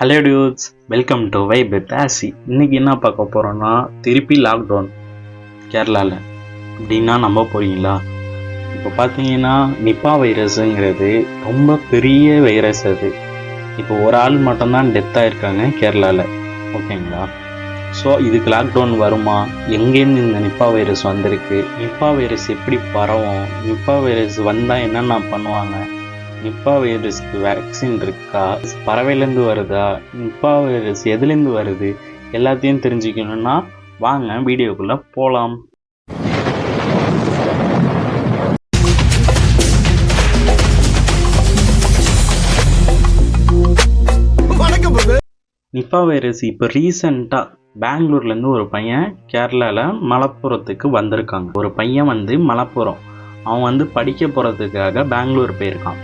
Hello dudes, welcome to vibe with ஆசி. இன்னைக்கு என்ன பார்க்க போகிறோன்னா, திருப்பி லாக்டவுன் கேரளாவில் அப்படின்னா நம்ப போகிறீங்களா? இப்போ பார்த்தீங்கன்னா நிப்பா வைரஸுங்கிறது ரொம்ப பெரிய வைரஸ். அது இப்போ ஒரு ஆள் மட்டும்தான் டெத் ஆகிருக்காங்க கேரளாவில், ஓகேங்களா? ஸோ இதுக்கு லாக்டவுன் வருமா? எங்கேருந்து இந்த நிப்பா வைரஸ் வந்திருக்கு? நிப்பா வைரஸ் எப்படி பரவும்? நிப்பா வைரஸ் வந்தால் என்னென்ன பண்ணுவாங்க? நிப்பா வைரஸ்க்கு வேக்சின் இருக்கா? பறவையிலேருந்து வருதா? நிப்பா வைரஸ் எதுலேருந்து வருது? எல்லாத்தையும் தெரிஞ்சுக்கணுன்னா வாங்க வீடியோக்குள்ளே போகலாம். நிப்பா வைரஸ் இப்போ ரீசெண்டாக பெங்களூர்லேருந்து ஒரு பையன் கேரளாவில் மலப்புரத்துக்கு வந்திருக்காங்க. ஒரு பையன் மலப்புரம் அவன் படிக்க போகிறதுக்காக பெங்களூர் போயிருக்கான்.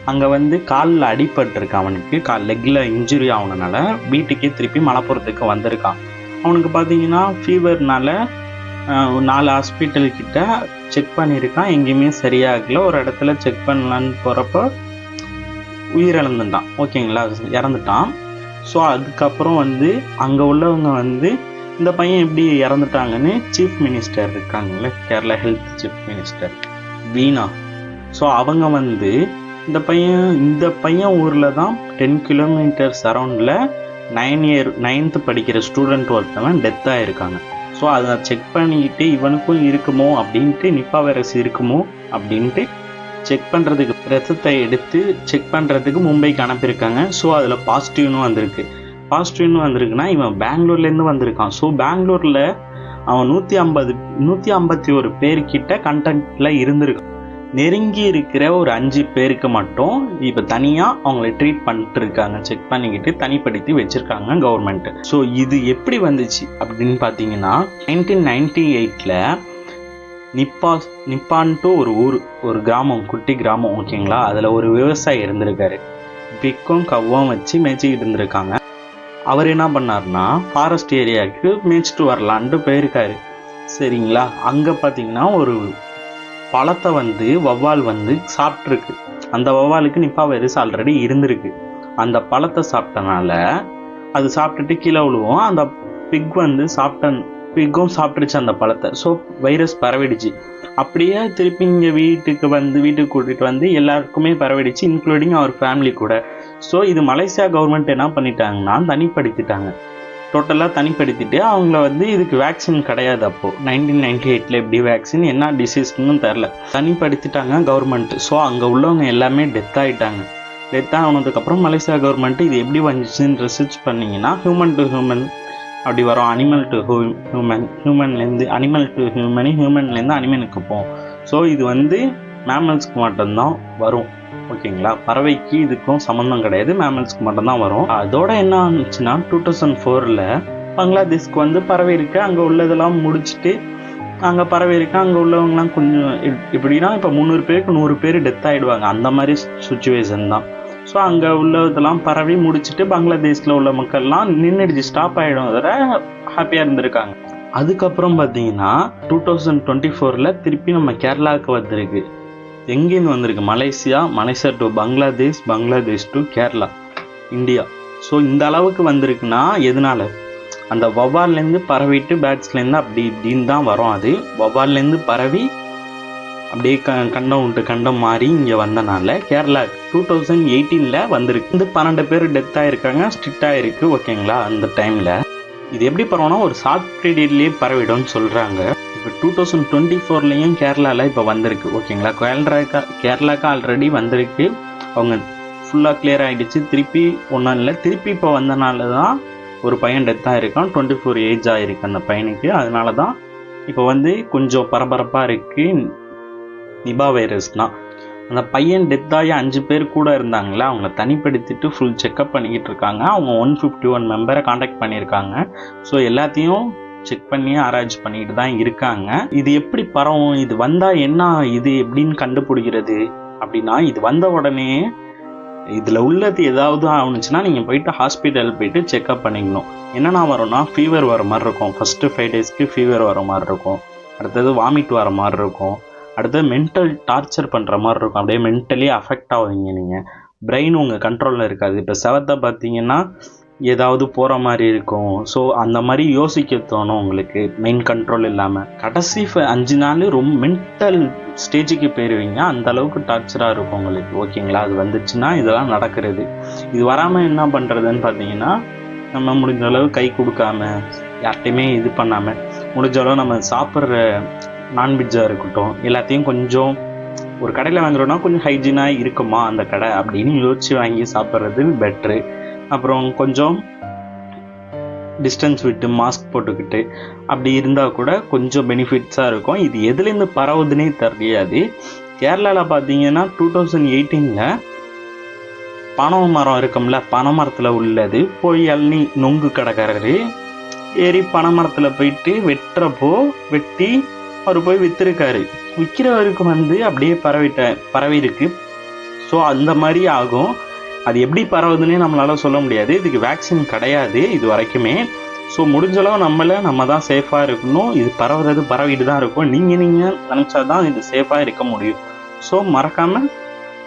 அங்கே காலில் அடிபட்டிருக்கு. அவனுக்கு லெக்கில் இன்ஜுரி ஆகுனனால வீட்டுக்கே திருப்பி மலப்புரத்துக்கு வந்திருக்கான். அவனுக்கு பார்த்தீங்கன்னா ஃபீவர்னால 4 ஹாஸ்பிட்டல்கிட்ட செக் பண்ணியிருக்கான், எங்கேயுமே சரியாகல. ஒரு இடத்துல செக் பண்ணலான்னு போகிறப்போ உயிரிழந்துட்டான், ஓகேங்களா? இறந்துட்டான். ஸோ அதுக்கப்புறம் அங்கே உள்ளவங்க இந்த பையன் எப்படி இறந்துட்டாங்கன்னு சீஃப் மினிஸ்டர் இருக்காங்கல்ல, கேரளா ஹெல்த் சீஃப் மினிஸ்டர் வீணா. ஸோ அவங்க இந்த பையன் ஊரில் தான் 10 கிலோமீட்டர்ஸ் அரௌண்டில் 9th படிக்கிற ஸ்டூடெண்ட் ஒருத்தவன் டெத் ஆகிருக்காங்க. ஸோ அதை செக் பண்ணிக்கிட்டு இவனுக்கும் இருக்குமோ அப்படின்ட்டு, நிப்பா வைரஸ் இருக்குமோ அப்படின்ட்டு செக் பண்ணுறதுக்கு ரத்தத்தை எடுத்து செக் பண்ணுறதுக்கு மும்பைக்கு அனுப்பியிருக்காங்க. ஸோ அதில் பாசிட்டிவ்னு வந்திருக்குன்னா இவன் பெங்களூர்லேருந்து வந்திருக்கான். ஸோ பெங்களூரில் அவன் 151 பேர்கிட்ட கண்டக்டில் இருந்திருக்கான். நெருங்கி இருக்கிற ஒரு 5 பேருக்கு மட்டும் இப்போ தனியாக அவங்கள ட்ரீட் பண்ணிட்டு இருக்காங்க, செக் பண்ணிக்கிட்டு தனிப்படுத்தி வச்சுருக்காங்க கவர்மெண்ட்டு. ஸோ இது எப்படி வந்துச்சு அப்படின்னு பார்த்தீங்கன்னா, 1998 நிப்பான்ட்டு ஒரு ஊர், ஒரு கிராமம், குட்டி கிராமம், ஓகேங்களா? அதில் ஒரு விவசாயி இருந்திருக்காரு. பிக்கும் கவ்வும் வச்சு மேய்ச்சிக்கிட்டு இருந்திருக்காங்க. அவர் என்ன பண்ணார்னா, ஃபாரஸ்ட் ஏரியாவுக்கு மேய்ச்சிட்டு வரலான்ட்டு போயிருக்காரு, சரிங்களா? அங்கே பார்த்தீங்கன்னா ஒரு பழத்தை வௌவால் சாப்பிட்ருக்கு. அந்த வௌவாலுக்கு நிப்பா வைரஸ் ஆல்ரெடி இருந்திருக்கு. அந்த பழத்தை சாப்பிட்டனால அது சாப்பிட்டுட்டு கீழே விழுவோம். அந்த பிக்கும் சாப்பிட்டுருச்சு அந்த பழத்தை. ஸோ வைரஸ் பரவிடுச்சு. அப்படியே திருப்பி இங்கே வீட்டுக்கு கூட்டிகிட்டு எல்லாருக்குமே பரவிடுச்சு, இன்க்ளூடிங் அவர் ஃபேமிலி கூட. ஸோ இது மலேசியா கவர்மெண்ட் என்ன பண்ணிட்டாங்கன்னா தனிப்படுத்திட்டாங்க. டோட்டலாக தனிப்படுத்திட்டு அவங்கள இதுக்கு வேக்சின் கிடையாது. அப்போது 1998 எப்படி வேக்சின், என்ன டிசீஸ்ன்னு தெரில, தனிப்படுத்திட்டாங்க கவர்மெண்ட். ஸோ அங்கே உள்ளவங்க எல்லாமே டெத் ஆகிட்டாங்க. டெத் ஆனதுக்கப்புறம் மலேசியா கவர்மெண்ட் இது எப்படி வந்துச்சுன்னு ரிசர்ச் பண்ணிங்கன்னா, ஹியூமன் டு ஹியூமன் அப்படி வரும், அனிமல் டு ஹியூமன், ஹியூமன்லேருந்து அனிமல் டு ஹியூமனு, ஹியூமன்லேருந்து அனிமலுக்கு போகும். ஸோ இது மேமல்ஸ்க்கு மட்டும்தான் வரும், ஓகேங்களா? பறவைக்கு இதுக்கும் சம்மந்தம் கிடையாது, மேமல்ஸ்க்கு மட்டும்தான் வரும். அதோட என்ன ஆச்சுன்னா 2004 பங்களாதேஷ்க்கு பறவை இருக்கு. அங்கே உள்ளதெல்லாம் முடிச்சுட்டு அங்கே பறவை இருக்கு. அங்கே உள்ளவங்கலாம் கொஞ்சம் எப்படின்னா, இப்போ 300 பேருக்கு 100 பேர் டெத் ஆகிடுவாங்க, அந்த மாதிரி சுச்சுவேஷன் தான். ஸோ அங்கே உள்ளதெல்லாம் பறவை முடிச்சுட்டு பங்களாதேஷில் உள்ள மக்கள்லாம் நின்றுடுச்சு, ஸ்டாப் ஆகிடும், அதோட ஹாப்பியாக இருந்திருக்காங்க. அதுக்கப்புறம் பார்த்தீங்கன்னா 2024 திருப்பி நம்ம கேரளாவுக்கு வந்திருக்கு. எங்கேருந்து வந்திருக்கு? Malaysia to Bangladesh to Kerala, India. So இந்த அளவுக்கு வந்திருக்குன்னா எதனால? அந்த வௌவால்லேருந்து பரவிட்டு பேட்ஸ்லேருந்து அப்படி இப்படின்னு தான் வரும். அது வௌவால்லேருந்து பரவி அப்படியே கண்டம் மாறி இங்கே வந்தனால கேரளா 2018 வந்திருக்கு. 12 பேர் டெத் ஆகிருக்காங்க, ஸ்ட்ரிக்டாக இருக்குது, ஓகேங்களா? அந்த டைமில் இது எப்படி பரவுனா ஒரு ஷார்ட் பீரியட்லேயே பரவிடும்னு சொல்கிறாங்க. இப்போ 2024 கேரளாவில் இப்போ வந்திருக்கு, ஓகேங்களா? கேரளாவுக்கு ஆல்ரெடி வந்திருக்கு. அவங்க ஃபுல்லாக கிளியர் ஆகிடுச்சு. திருப்பி ஒன்றும் இல்லை, திருப்பி இப்போ வந்தனால தான் ஒரு பையன் டெத் ஆகிருக்கான். 24 ஏஜ் ஆகிருக்கு அந்த பையனுக்கு. அதனால தான் இப்போ கொஞ்சம் பரபரப்பாக இருக்குது நிபா வைரஸ்னால். அந்த பையன் டெத் ஆகி 5 பேர் கூட இருந்தாங்களே, அவங்கள தனிப்படுத்திட்டு ஃபுல் செக்கப் பண்ணிக்கிட்டு இருக்காங்க. அவங்க 151 மெம்பரை காண்டாக்ட் பண்ணியிருக்காங்க. ஸோ எல்லாத்தையும் செக் பண்ணி ஆராய்ச்சி பண்ணிக்கிட்டு தான் இருக்காங்க. இது எப்படி பரவும், இது வந்தால் என்ன, இது எப்படின்னு கண்டுபிடிக்கிறது அப்படின்னா, இது வந்த உடனே இதில் உள்ளது ஏதாவது ஆகுனுச்சுன்னா நீங்கள் போயிட்டு ஹாஸ்பிட்டல் போயிட்டு செக்அப் பண்ணிக்கணும். என்னென்னா வரும்னா, ஃபீவர் வர மாதிரி இருக்கும். ஃபஸ்ட்டு 5 டேஸ்க்கு ஃபீவர் வர மாதிரி இருக்கும். அடுத்தது வாமிட் வர மாதிரி இருக்கும். அடுத்தது மென்டல் டார்ச்சர் பண்ணுற மாதிரி இருக்கும். அப்படியே மென்டலி அஃபெக்ட் ஆகுவீங்க. நீங்கள் பிரெயின் உங்கள் கண்ட்ரோலில் இருக்காது. இப்போ செவத்தை பார்த்தீங்கன்னா ஏதாவது போகிற மாதிரி இருக்கும். ஸோ அந்த மாதிரி யோசிக்க தோணும் உங்களுக்கு, மெயின் கண்ட்ரோல் இல்லாமல். கடைசி 5 நாள் ரொம்ப மென்டல் ஸ்டேஜுக்கு போயிடுவீங்க. அந்த அளவுக்கு டார்ச்சராக இருக்கும் உங்களுக்கு. ஓகேங்களா? அது வந்துச்சுன்னா இதெல்லாம் நடக்கிறது. இது வராமல் என்ன பண்ணுறதுன்னு பார்த்தீங்கன்னா, நம்ம முடிஞ்ச அளவு கை கொடுக்காம, யார்கிட்டையுமே இது பண்ணாமல், முடிஞ்ச அளவு நம்ம சாப்பிட்ற நான்வெஜ்ஜாக இருக்கட்டும் எல்லாத்தையும் கொஞ்சம், ஒரு கடையில் வாங்குறோன்னா கொஞ்சம் ஹைஜீனாக இருக்குமா அந்த கடை அப்படின்னு யோசித்து வாங்கி சாப்பிட்றது பெட்ரு. அப்புறம் கொஞ்சம் டிஸ்டன்ஸ் விட்டு மாஸ்க் போட்டுக்கிட்டு அப்படி இருந்தால் கூட கொஞ்சம் பெனிஃபிட்ஸாக இருக்கும். இது எதுலேருந்து பரவுதுன்னே தெரியாது. கேரளாவில் பார்த்தீங்கன்னா 2018 பனை மரம் இருக்கும்ல, பனை மரத்தில் உள்ளது போய் இளநீ நொங்கு கடைக்காரரு ஏறி பனை மரத்தில் போயிட்டு வெட்டி அவர் போய் விற்றுருக்காரு. விற்கிறவருக்கு அப்படியே பரவிருக்கு. ஸோ அந்த மாதிரி ஆகும். அது எப்படி பரவுதுன்னே நம்மளால் சொல்ல முடியாது. இதுக்கு வேக்சின் கிடையாது இது வரைக்குமே. ஸோ முடிஞ்சளவு நம்ம தான் சேஃபாக இருக்கணும். இது பரவிட்டு தான் இருக்கும். நீங்கள் நினச்சா தான் இது சேஃபாக இருக்க முடியும். ஸோ மறக்காமல்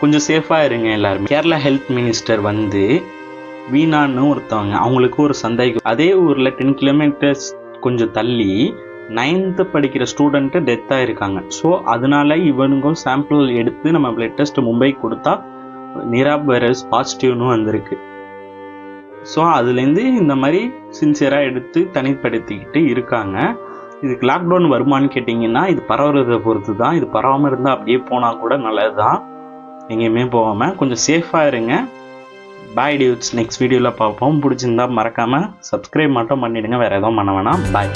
கொஞ்சம் சேஃபாக இருங்க எல்லாருமே. கேரளா ஹெல்த் மினிஸ்டர் வீணான்னு ஒருத்தவங்க, அவங்களுக்கு ஒரு சந்தேகம். அதே ஊரில் 10 கிலோமீட்டர்ஸ் கொஞ்சம் தள்ளி 9th படிக்கிற ஸ்டூடெண்ட்டு டெத் ஆகிருக்காங்க. ஸோ அதனால இவனுங்க சாம்பிள் எடுத்து நம்ம பிளட் டெஸ்ட் மும்பைக்கு கொடுத்தா நிராப் வைரஸ் பாசிட்டிவ்னு வந்திருக்கு. ஸோ அதுலேருந்து இந்த மாதிரி சின்சியராக எடுத்து தனிப்படுத்திக்கிட்டு இருக்காங்க. இதுக்கு லாக்டவுன் வருமானு கேட்டிங்கன்னா இது பரவுறதை பொறுத்து தான். இது பரவாமல் இருந்தால் அப்படியே போனால் கூட நல்லது தான். எங்கேயுமே போகாமல் கொஞ்சம் சேஃபாக இருங்க. பாய் டியூட்ஸ். நெக்ஸ்ட் வீடியோவில் பார்ப்போம். பிடிச்சிருந்தா மறக்காமல் சப்ஸ்கிரைப் மட்டும் பண்ணிவிடுங்க. வேறு எதுவும் பண்ண வேணாம். பாய்.